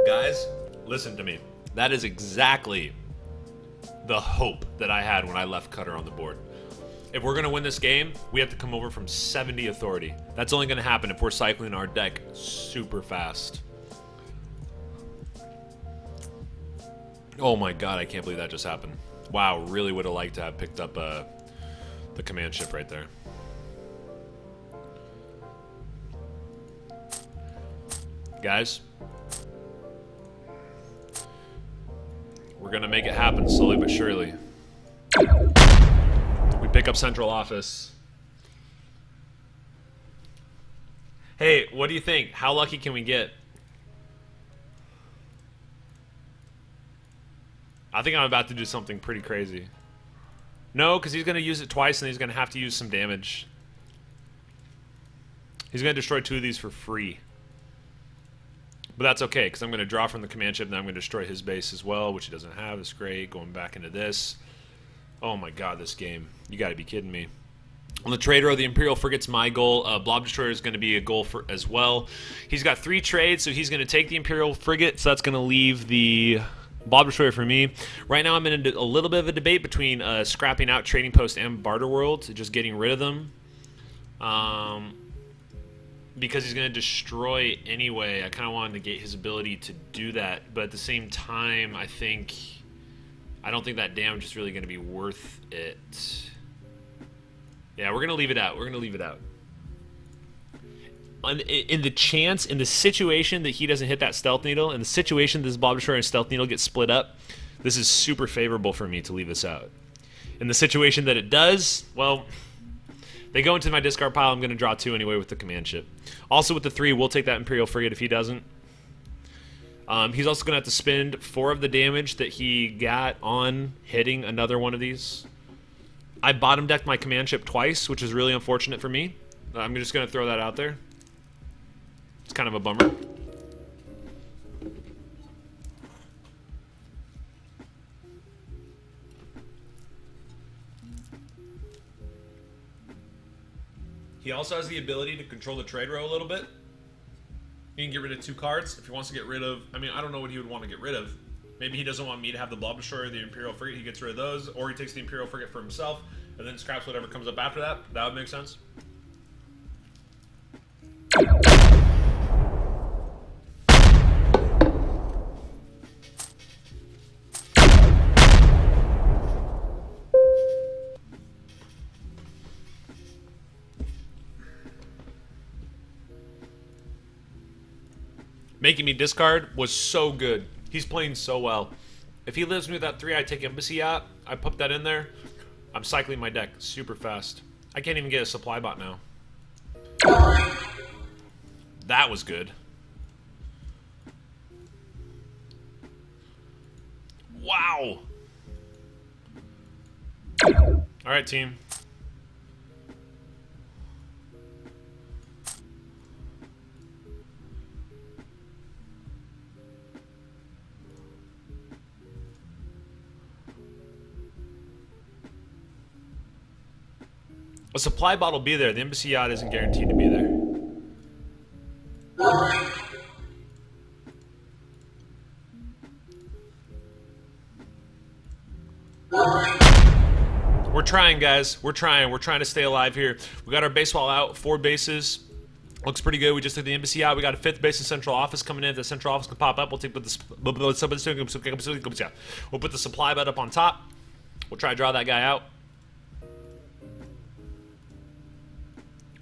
Guys, listen to me. That is exactly the hope that I had when I left Cutter on the board. If we're going to win this game, we have to come over from 70 authority. That's only going to happen if we're cycling our deck super fast. Oh my god, I can't believe that just happened. Wow, really would have liked to have picked up the command ship right there. Guys, we're going to make it happen slowly but surely. We pick up central office. Hey, what do you think? How lucky can we get? I think I'm about to do something pretty crazy. No, because he's going to use it twice and he's going to have to use some damage. He's going to destroy 2 of these for free. But that's okay, because I'm going to draw from the command ship, and then I'm going to destroy his base as well, which he doesn't have. It's great. Going back into this. Oh my god, this game. You got to be kidding me. On the trade row, the Imperial Frigate's my goal. Blob Destroyer is going to be a goal for as well. He's got 3 trades, so he's going to take the Imperial Frigate, so that's going to leave the Blob Destroyer for me. Right now, I'm in a little bit of a debate between scrapping out Trading Post and Barter World, just getting rid of them. Because he's going to destroy anyway. I kind of want to negate his ability to do that, but at the same time, I don't think that damage is really going to be worth it. Yeah, we're going to leave it out. We're going to leave it out. In the situation that he doesn't hit that Stealth Needle, in the situation that this Blob Destroyer and Stealth Needle get split up, this is super favorable for me to leave this out. In the situation that it does, well, they go into my discard pile. I'm going to draw 2 anyway with the command ship. Also with the 3, we'll take that Imperial Frigate if he doesn't. He's also going to have to spend 4 of the damage that he got on hitting another one of these. I bottom decked my command ship twice, which is really unfortunate for me. I'm just going to throw that out there. It's kind of a bummer. He also has the ability to control the trade row a little bit. He can get rid of 2 cards if he wants to get rid of... I mean, I don't know what he would want to get rid of. Maybe he doesn't want me to have the Blob Destroyer or the Imperial Frigate. He gets rid of those, or he takes the Imperial Frigate for himself and then scraps whatever comes up after that. That would make sense. Making me discard was so good. He's playing so well. If he lives me with that 3, I take Embassy out. I put that in there. I'm cycling my deck super fast. I can't even get a supply bot now. That was good. Wow. All right, team. A supply bot will be there. The embassy yacht isn't guaranteed to be there. We're trying, guys. We're trying. We're trying to stay alive here. We got our base wall out. 4 bases. Looks pretty good. We just took the embassy out. We got a 5th base in central office coming in. If the central office can pop up, we'll put the supply bot up on top. We'll try to draw that guy out.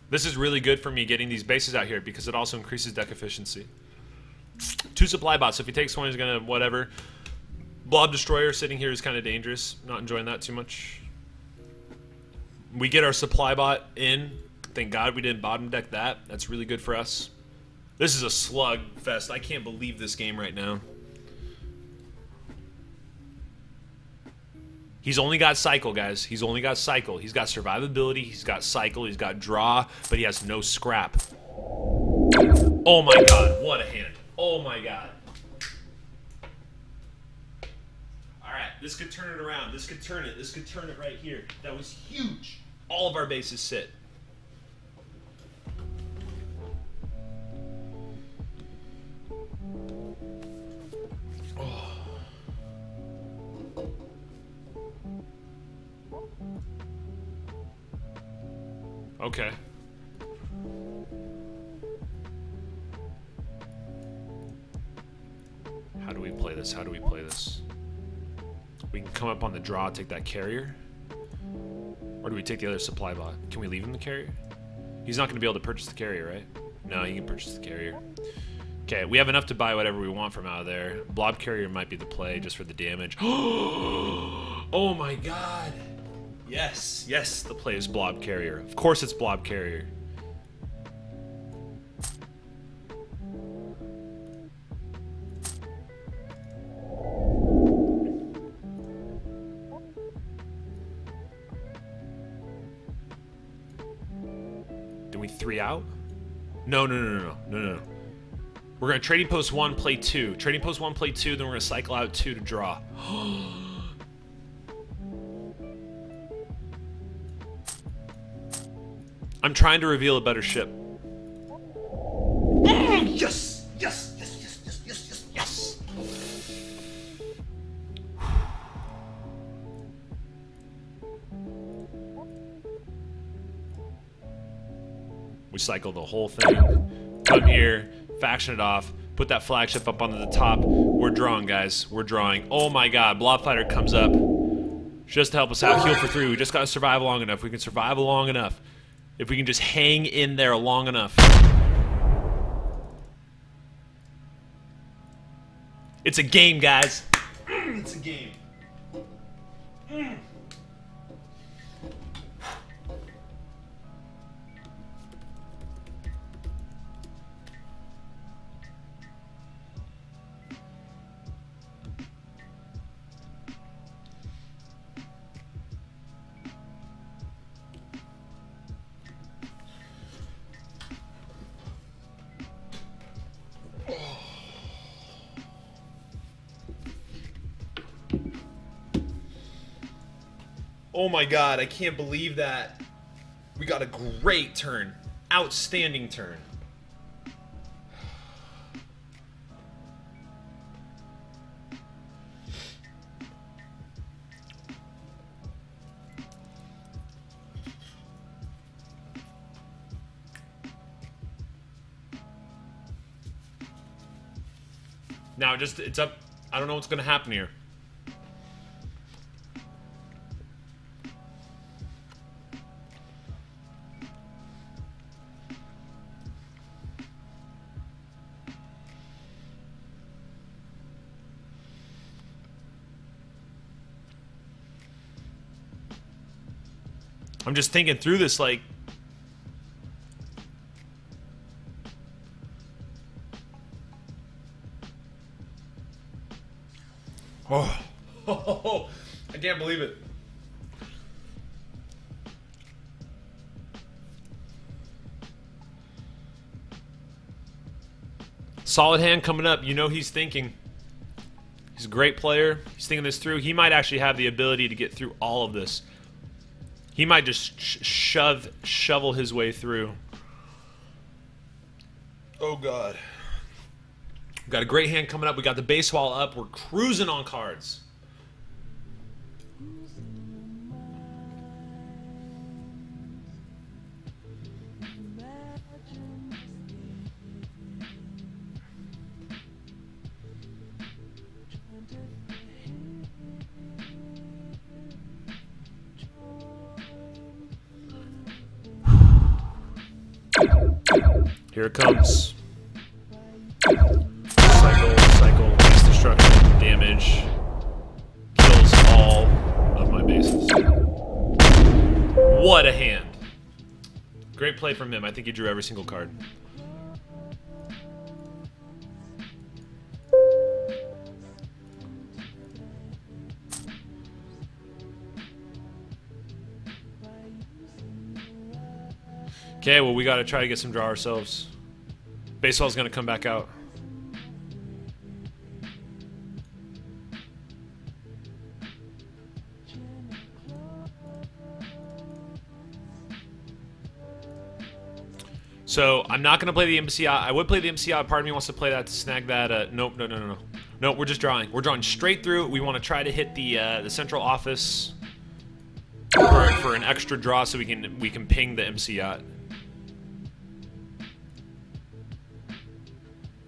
This is really good for me getting these bases out here because it also increases deck efficiency. 2 supply bots. So if he takes one, he's going to whatever. Blob Destroyer sitting here is kind of dangerous. Not enjoying that too much. We get our supply bot in. Thank God we didn't bottom deck that. That's really good for us. This is a slug fest. I can't believe this game right now. He's only got cycle, guys. He's only got cycle. He's got survivability. He's got cycle. He's got draw, but he has no scrap. Oh my God, what a hand. Oh my God. All right, this could turn it around. This could turn it. This could turn it right here. That was huge. All of our bases sit. Okay. How do we play this? How do we play this? We can come up on the draw, take that carrier. Or do we take the other supply bot? Can we leave him the carrier? He's not going to be able to purchase the carrier, right? No, he can purchase the carrier. Okay, we have enough to buy whatever we want from out of there. Blob carrier might be the play just for the damage. Oh my God. Yes, yes, the play is Blob Carrier. Of course it's Blob Carrier. Do we 3 out? No. We're going to trading post 1, play 2. Trading post 1, play 2, then we're going to cycle out 2 to draw. I'm trying to reveal a better ship. Yes! Yes! Yes! Yes! Yes! Yes! Yes! Yes! We cycle the whole thing. Come here, faction it off, put that flagship up onto the top. We're drawing, guys. We're drawing. Oh my god, Blob Fighter comes up just to help us out. Heal for 3. We just gotta survive long enough. We can survive long enough. If we can just hang in there long enough. It's a game, guys. It's a game. Oh my god, I can't believe that. We got a great turn. Outstanding turn. Now, it's up. I don't know what's going to happen here. I'm just thinking through this, like... Oh, I can't believe it. Solid hand coming up. You know he's thinking. He's a great player. He's thinking this through. He might actually have the ability to get through all of this. He might just shovel his way through. Oh, God. We've got a great hand coming up. We got the base wall up. We're cruising on cards. Here it comes. Cycle, base destruction, damage, kills all of my bases. What a hand. Great play from him. I think he drew every single card. Okay, well, we gotta try to get some draw ourselves. Baseball's gonna come back out. So, I'm not gonna play the MCI. I would play the MCI. Part of me wants to play that to snag that. Nope, no. No, we're just drawing. We're drawing straight through. We want to try to hit the central office for an extra draw so we can ping the MCI.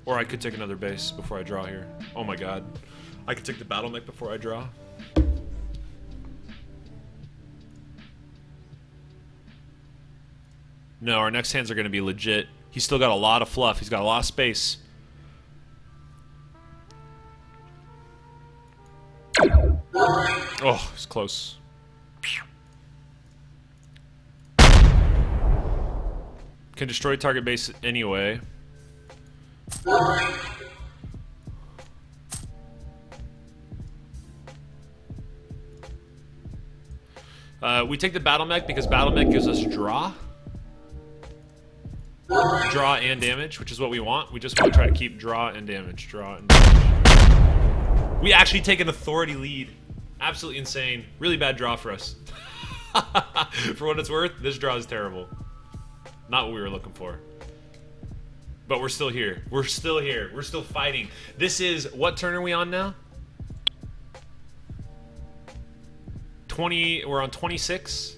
Or I could take another base before I draw here. Oh my god. I could take the battle mech before I draw. No, our next hands are going to be legit. He's still got a lot of fluff. He's got a lot of space. Oh, it's close. Can destroy target base anyway. We take the battle mech because battle mech gives us draw. draw and damage, which is what we want. We just want to try to keep draw and damage, draw and damage. We actually take an authority lead. Absolutely insane. Really bad draw for us. For what it's worth, this draw is terrible. Not what we were looking for. But we're still here. We're still here. We're still fighting. This is, what turn are we on now? 20, we're on 26.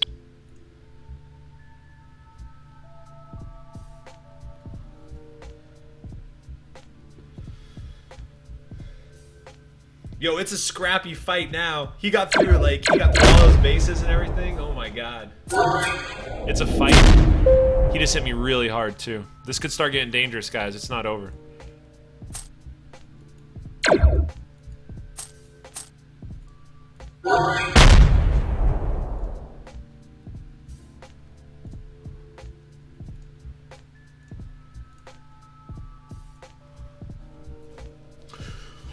Yo, it's a scrappy fight now. He got through all those bases and everything. Oh my god. It's a fight. He just hit me really hard too. This could start getting dangerous, guys. It's not over.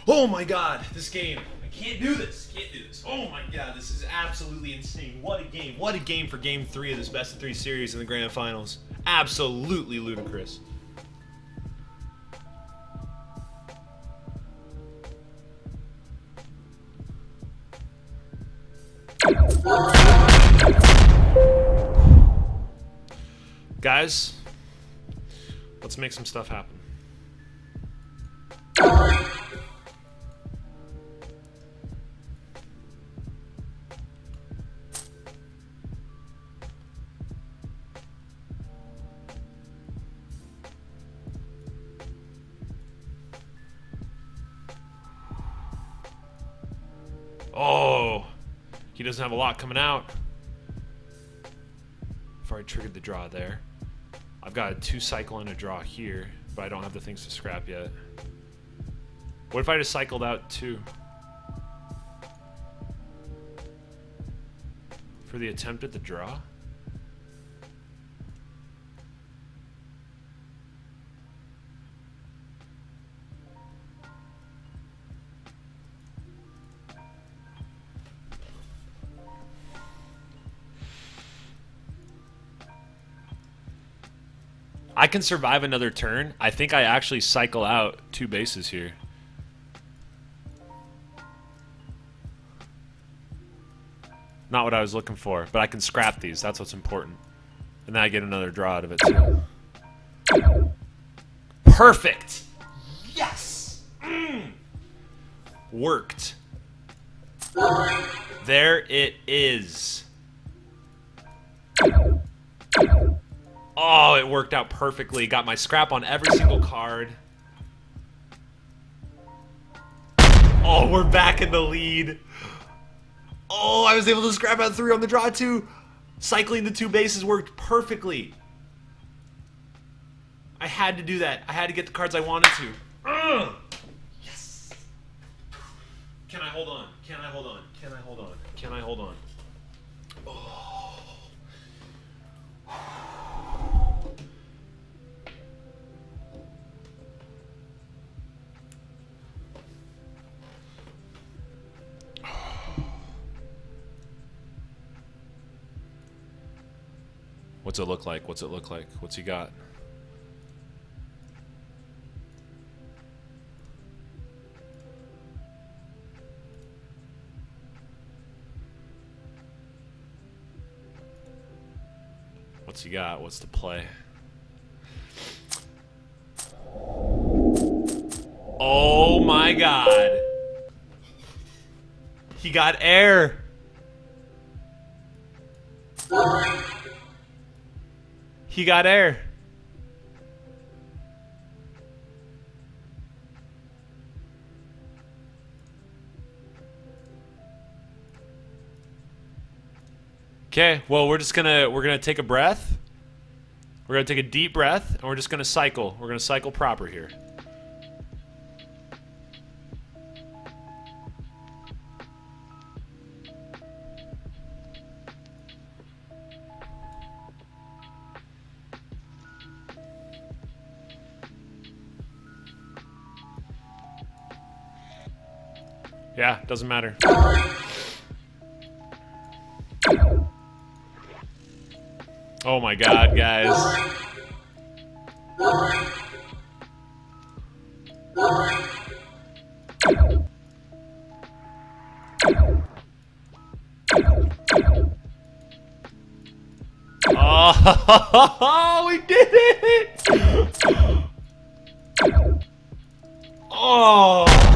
Oh my god, this game. I can't do this. Can't do this. Oh my god, this is absolutely insane. What a game. What a game for game 3 of this best of 3 series in the grand finals. Absolutely ludicrous. Guys, let's make some stuff happen. Oh, he doesn't have a lot coming out. I've already triggered the draw there. I've got a 2 cycle and a draw here, but I don't have the things to scrap yet. What if I just cycled out 2? For the attempt at the draw? I can survive another turn. I think I actually cycle out 2 bases here. Not what I was looking for, but I can scrap these. That's what's important. And then I get another draw out of it too. Perfect! Yes! Worked. There it is. Oh, it worked out perfectly. Got my scrap on every single card. Oh, we're back in the lead. Oh, I was able to scrap out 3 on the draw too. Cycling the 2 bases worked perfectly. I had to do that. I had to get the cards I wanted to. Yes. Can I hold on? Can I hold on? Can I hold on? Can I hold on? Oh. What's it look like? What's it look like? What's he got? What's he got? What's the play? Oh my god. He got air. He got air. Okay, well we're gonna take a breath. We're gonna take a deep breath and we're just gonna cycle. We're gonna cycle proper here. Yeah, doesn't matter. Oh my god, guys. Oh, we did it! Oh!